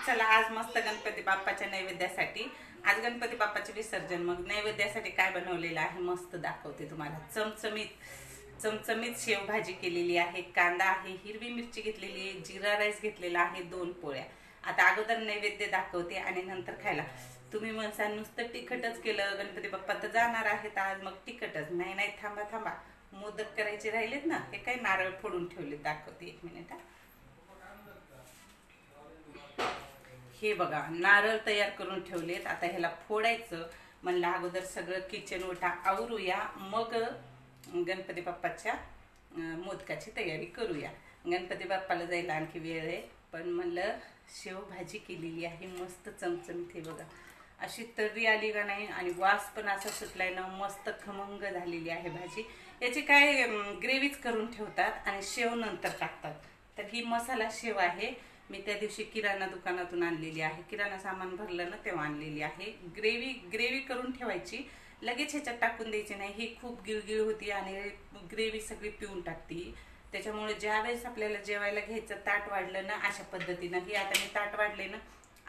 चला आज मस्त गणपती बाप्पाच्या नैवेद्यासाठी आज गणपती बाप्पाचे विसर्जन, मग नैवेद्यासाठी काय बनवलेलं आहे मस्त दाखवते तुम्हाला। चमचमीत चमचमीत शेवभाजी केलेली आहे, कांदा आहे, हिरवी मिरची घेतलेली आहे, जीरा राईस घेतलेला आहे, 2 पोळ्या। आता अगोदर नैवेद्य दाखवते आणि नंतर खायला। तुम्ही म्हणसाल नुसतं तिखटच केलं, गणपती बाप्पा तर जाणार आहेत आज, मग तिखटच नाही। नाही थांबा थांबा, मोदक करायचे राहिलेत ना, हे काय नारळ फोडून ठेवले, दाखवते 1 मिनिट। हे बघा नारळ तयार करून ठेवलेत, आता ह्याला फोडायचं। म्हणलं अगोदर सगळं किचन ओटा आवरूया, मग गणपती बाप्पाच्या मोदकाची तयारी करूया। गणपती बाप्पाला जायला आणखी वेळ आहे, पण म्हणलं शेवभाजी केलेली आहे मस्त चमचमीत। हे बघा अशी तर्री आली का नाही, आणि वास पण असा सुटलाय ना, मस्त खमंग झालेली आहे भाजी। याची काय ग्रेव्हीच करून ठेवतात आणि शेव नंतर टाकतात। तर ही मसाला शेव आहे, मी त्या दिवशी किराणा दुकानातून आणलेली आहे, किराणा सामान भरलं ना तेव्हा आणलेली आहे। ग्रेव्ही करून ठेवायची, लगेच ह्याच्यात टाकून द्यायची नाही, ही खूप गिळगिळ होती आणि ग्रेव्ही सगळी पिऊन टाकती। त्याच्यामुळे ज्यावेळेस आपल्याला जेवायला घ्यायचं, ताट वाढलं ना अशा पद्धतीनं, ही आता मी ताट वाढले ना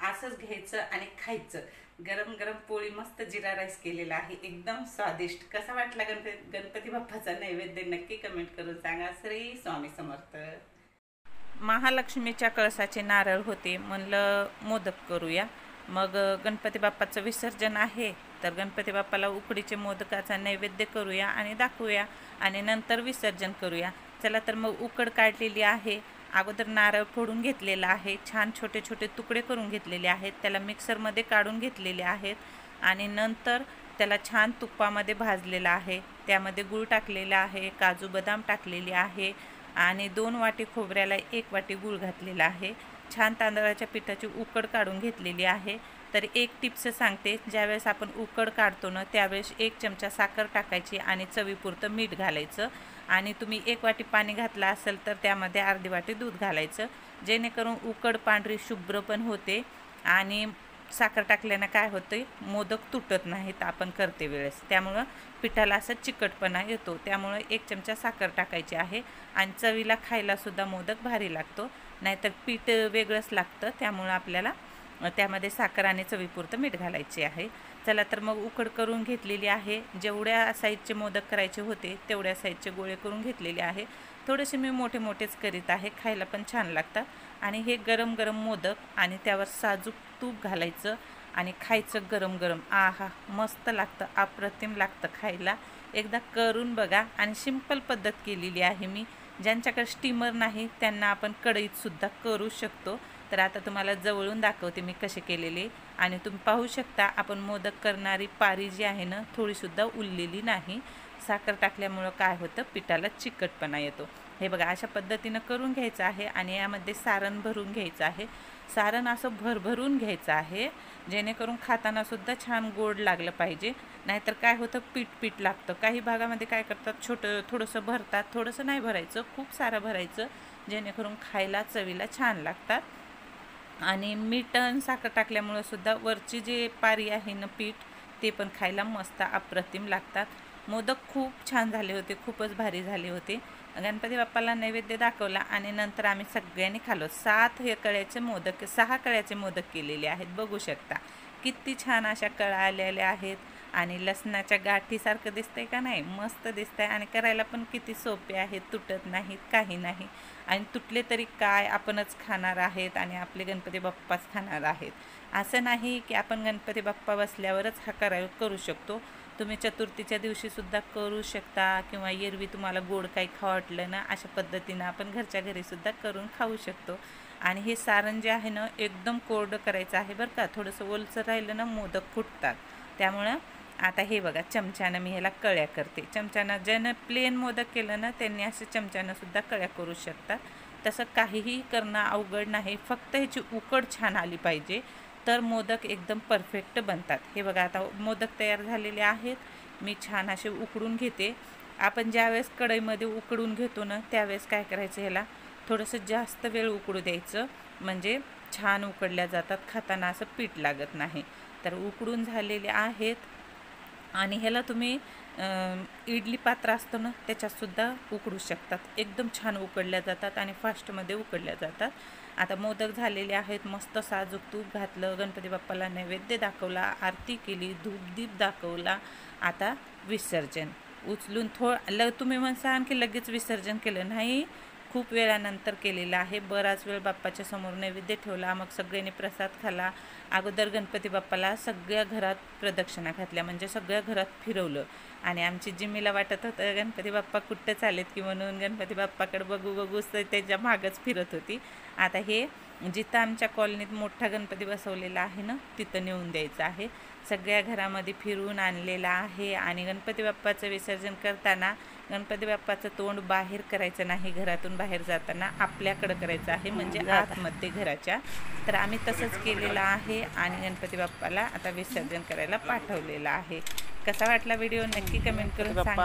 असंच घ्यायचं आणि खायचं। गरम गरम पोळी, मस्त जिरा राईस केलेला आहे, एकदम स्वादिष्ट। कसा वाटला गणपती बाप्पाचा नैवेद्य नक्की कमेंट करून सांगा। श्री स्वामी समर्थ। महालक्ष्मीच्या कळसाचे नारळ होते, म्हणलं मोदक करूया। मग गणपती बाप्पाचं विसर्जन आहे, तर गणपती बाप्पाला उकडीचे मोदकाचा नैवेद्य करूया आणि दाखवूया, आणि नंतर विसर्जन करूया। चला तर मग उकड काढलेली आहे, अगोदर नारळ फोडून घेतलेला आहे, छान छोटे छोटे तुकडे करून घेतलेले आहेत, त्याला मिक्सरमध्ये काढून घेतलेले आहेत, आणि नंतर त्याला छान तुपामध्ये भाजलेला आहे। त्यामध्ये गूळ टाकलेला आहे, काजू बदाम टाकलेले आहे, आणि 2 वाटी खोबऱ्याला 1 वाटी गूळ घातलेला आहे। छान तांदळाच्या पिठाची उकड काढून घेतलेली आहे। तर एक टिप्स सांगते, ज्यावेळेस आपण उकड काढतो ना त्यावेळेस 1 चमचा साखर टाकायची आणि चवीपुरतं मीठ घालायचं, आणि तुम्ही 1 वाटी पाणी घातलं असेल तर त्यामध्ये अर्धी वाटी दूध घालायचं, जेणेकरून उकड पांढरी शुभ्र पण होते, आणि साखर टाकल्यानं काय होतं, मोदक तुटत नाहीत आपण करते वेळेस, त्यामुळं पिठाला असं चिकटपणा येतो। त्यामुळं 1 चमचा साखर टाकायची आहे, आणि चवीला खायलासुद्धा मोदक भारी लागतो, नाहीतर पीठ वेगळंच लागतं, त्यामुळं आपल्याला त्यामध्ये साखर आणि चवीपुरतं मीठ घालायचे आहे। चला तर मग उकड करून घेतलेली आहे, जेवढ्या साईजचे मोदक करायचे होते तेवढ्या साईजचे गोळे करून घेतलेले आहे। थोडेसे मी मोठे मोठेच करीत आहे, खायला पण छान लागतात। आणि हे गरम गरम मोदक, आणि त्यावर साजूक तूप घालायचं आणि खायचं गरम गरम। आहा, मस्त लागतं, अप्रतिम लागतं खायला। एकदा करून बघा, आणि सिंपल पद्धत केलेली आहे मी। ज्यांच्याकडे स्टीमर नाही त्यांना आपण कढईतसुद्धा करू शकतो। तर आता तुम्हाला जवळून दाखवते मी कसे केलेले, आणि तुम्ही पाहू शकता आपण मोदक करणारी पारी जी आहे ना थोडीसुद्धा उरलेली नाही। साखर टाकल्यामुळं काय होतं, पिठाला चिकटपणा येतो। हे बघा अशा पद्धतीनं करून घ्यायचं आहे, आणि यामध्ये सारण भरून घ्यायचं आहे। सारण असं भरभरून घ्यायचं आहे, जेणेकरून खातानासुद्धा छान गोड लागलं पाहिजे, नाहीतर काय होतं पीठ पीठ लागतं। काही भागामध्ये काय करतात, छोटं थोडंसं भरतात, थोडंसं नाही भरायचं, खूप सारं भरायचं, जेणेकरून खायला चवीला छान लागतात। आणि मीठ आणि साखर टाकल्यामुळं सुद्धा वरची जी पारी आहे ना पीठ, ते पण खायला मस्त अप्रतिम लागतात। मोदक खूप छान झाले होते, खूपच भारी झाले होते। गणपती बाप्पाला नैवेद्य दाखवला, आणि नंतर आम्ही सगळ्यांनी खाल्लो। 6 कळ्याचे मोदक केलेले आहेत, बघू शकता किती छान अशा कळा आलेल्या आहेत, आणि लसणाच्या गाठीसारखं दिसतंय का नाही, मस्त दिसतंय, आणि करायला पण किती सोपे आहेत, तुटत नाहीत, काही नाही। आणि तुटले तरी काय, आपणच खाणार आहेत आणि आपले गणपती बाप्पाच खाणार आहेत, असं नाही की आपण गणपती बाप्पा बसल्यावरच हा करू शकतो। तुम्ही चतुर्थीच्या दिवशीसुद्धा करू शकता, किंवा एरवी तुम्हाला गोड काही खावं वाटलं ना, अशा पद्धतीनं आपण घरच्या घरीसुद्धा करून खाऊ शकतो। आणि हे सारण जे आहे ना एकदम कोरडं करायचं आहे बरं का, थोडंसं ओलसर राहिलं ना मोदक फुटतात। त्यामुळं आता हे बघा चमच्यानं मी ह्याला कळ्या करते। चमच्यानं ज्यानं प्लेन मोदक केलं ना त्यांनी असं चमच्यानंसुद्धा कळ्या करू शकतात, तसं काहीही करणं अवघड नाही, फक्त ह्याची उकड छान आली पाहिजे, तर मोदक एकदम परफेक्ट बनतात। हे बघा आता मोदक तयार झालेले आहेत, मी छान असे उकडून घेते। आपण ज्यावेळेस कढईमध्ये उकडून घेतो ना त्यावेळेस काय करायचं, ह्याला थोडंसं जास्त वेळ उकडू द्यायचं, म्हणजे छान उकडल्या जातात, खाताना असं पीठ लागत नाही। तर उकडून झालेले आहेत, आणि ह्याला तुम्ही इडली पात्र असतो ना त्याच्यातसुद्धा उकडू शकतात, एकदम छान उकडल्या जातात आणि फास्टमध्ये उकडल्या जातात। आता मोदक झालेले आहेत, मस्त साजूक तूप घातलं, गणपती बाप्पाला नैवेद्य दाखवला, आरती केली, धूपदीप दाखवला. आता विसर्जन उचलून तुम्ही म्हणसाल की लगेच विसर्जन केलं नाही, खूप वेळानंतर केलेलं आहे. बराच वेळ बाप्पाच्या समोर नैवेद्य ठेवला, मग सगळ्यांनी प्रसाद खाला. अगोदर गणपती बाप्पाला सगळ्या घरात प्रदक्षिणा घातल्या, म्हणजे सगळ्या घरात फिरवलं. आणि आमची जिम्मीला वाटत होतं गणपती बाप्पा कुठं चालेत की म्हणून गणपती बाप्पाकडे बघूच तर त्याच्या मागच फिरत होती. आता हे जिथं आमच्या कॉलनीत मोठा गणपती बसवलेला आहे ना, तिथं नेऊन द्यायचं आहे. सगळ्या घरामध्ये फिरून आणलेला आहे. आणि गणपती बाप्पाचं विसर्जन करताना गणपती बाप्पाचं तोंड बाहेर करायचं नाही, घरातून बाहेर जाताना आपल्याकडं करायचं आहे, म्हणजे आतमध्ये घराच्या. तर आम्ही तसंच केलेलं आहे आणि गणपती बाप्पाला आता विसर्जन करायला पाठवलेलं आहे. कसा वाटला व्हिडिओ नक्की कमेंट करून सांगा.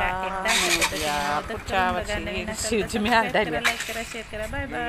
एकदा लाईक करा, शेअर करा. Bye bye.